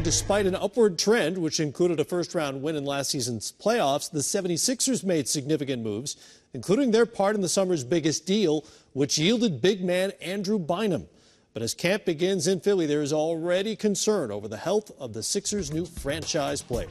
despite an upward trend, which included a first-round win in last season's playoffs, the 76ers made significant moves, including their part in the summer's biggest deal, which yielded big man Andrew Bynum. But as camp begins in Philly, there is already concern over the health of the Sixers' new franchise player.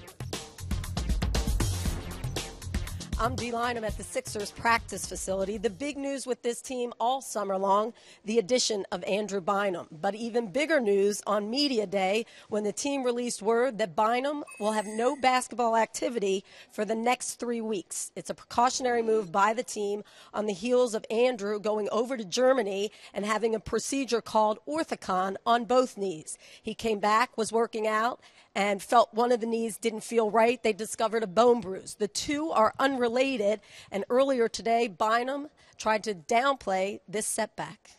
I'm Bynum at the Sixers practice facility. The big news with this team all summer long, the addition of Andrew Bynum. But even bigger news on media day when the team released word that Bynum will have no basketball activity for the next 3 weeks. It's a precautionary move by the team on the heels of Andrew going over to Germany and having a procedure called orthocon on both knees. He came back, was working out, and felt one of the knees didn't feel right. They discovered a bone bruise. The two are unrelated, and earlier today, Bynum tried to downplay this setback.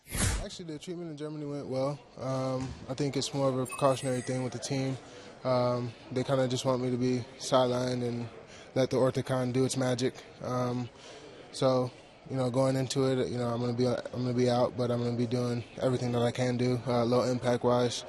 Actually, the treatment in Germany went well. I think it's more of a precautionary thing with the team. They kind of just want me to be sidelined and let the orthocon do its magic. So, going into it, I'm gonna be out, but I'm gonna be doing everything that I can do, low impact wise.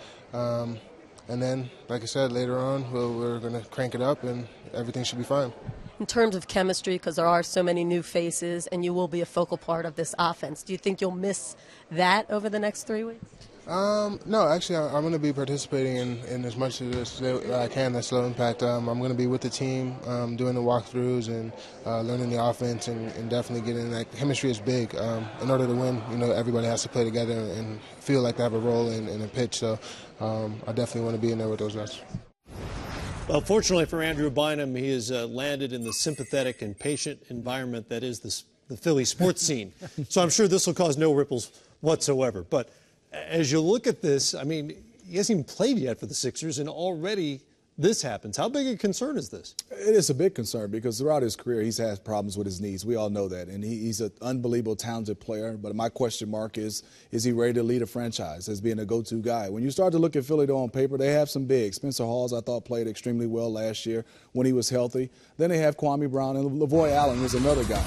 And then, like I said, later on, we're going to crank it up and everything should be fine. In terms of chemistry, because there are so many new faces and you will be a focal part of this offense, do you think you'll miss that over the next 3 weeks? No, actually, I'm going to be participating in as much of this as I can that's low impact. I'm going to be with the team, doing the walkthroughs and learning the offense and definitely getting that. Chemistry is big. In order to win, everybody has to play together and feel like they have a role in a pitch. So I definitely want to be in there with those guys. Well, fortunately for Andrew Bynum, he has landed in the sympathetic and patient environment that is the Philly sports scene. So I'm sure this will cause no ripples whatsoever. But as you look at this, I mean, he hasn't even played yet for the Sixers, and already this happens. How big a concern is this? It is a big concern because throughout his career, he's had problems with his knees. We all know that. And he's an unbelievable, talented player. But my question mark is he ready to lead a franchise as being a go-to guy? When you start to look at Philly, though, on paper, they have some bigs. Spencer Hawes, I thought, played extremely well last year when he was healthy. Then they have Kwame Brown, and Lavoy Allen is another guy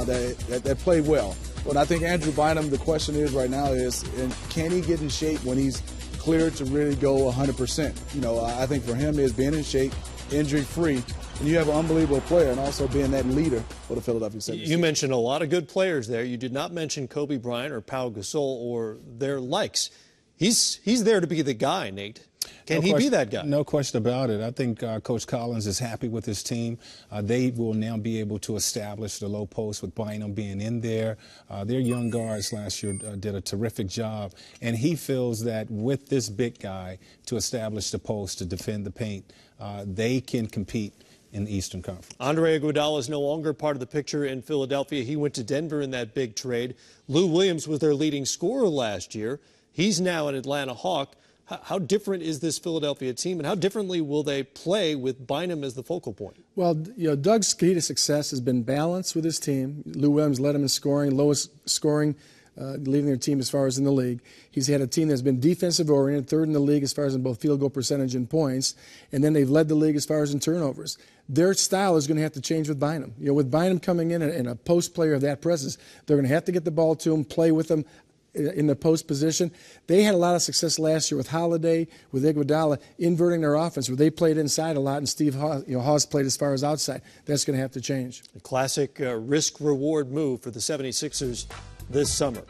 that played well. But I think Andrew Bynum, the question is right now is, can he get in shape when he's cleared to really go 100%? I think for him is being in shape, injury-free, and you have an unbelievable player and also being that leader for the Philadelphia 76ers. You mentioned a lot of good players there. You did not mention Kobe Bryant or Pau Gasol or their likes. He's there to be the guy, Nate. Can he be that guy? No question about it. I think Coach Collins is happy with his team. They will now be able to establish the low post with Bynum being in there. Their young guards last year did a terrific job, and he feels that with this big guy to establish the post, to defend the paint, they can compete in the Eastern Conference. Andre Iguodala is no longer part of the picture in Philadelphia. He went to Denver in that big trade. Lou Williams was their leading scorer last year. He's now an Atlanta Hawk. How different is this Philadelphia team, and how differently will they play with Bynum as the focal point? Well, Doug's key to success has been balance with his team. Lou Williams led him in scoring, lowest scoring, leading their team as far as in the league. He's had a team that's been defensive-oriented, third in the league as far as in both field goal percentage and points, and then they've led the league as far as in turnovers. Their style is going to have to change with Bynum. With Bynum coming in and a post player of that presence, they're going to have to get the ball to him, play with him in the post position. They had a lot of success last year with Holiday, with Iguodala, inverting their offense, where they played inside a lot, and Steve Hawes played as far as outside. That's going to have to change. A classic risk-reward move for the 76ers this summer.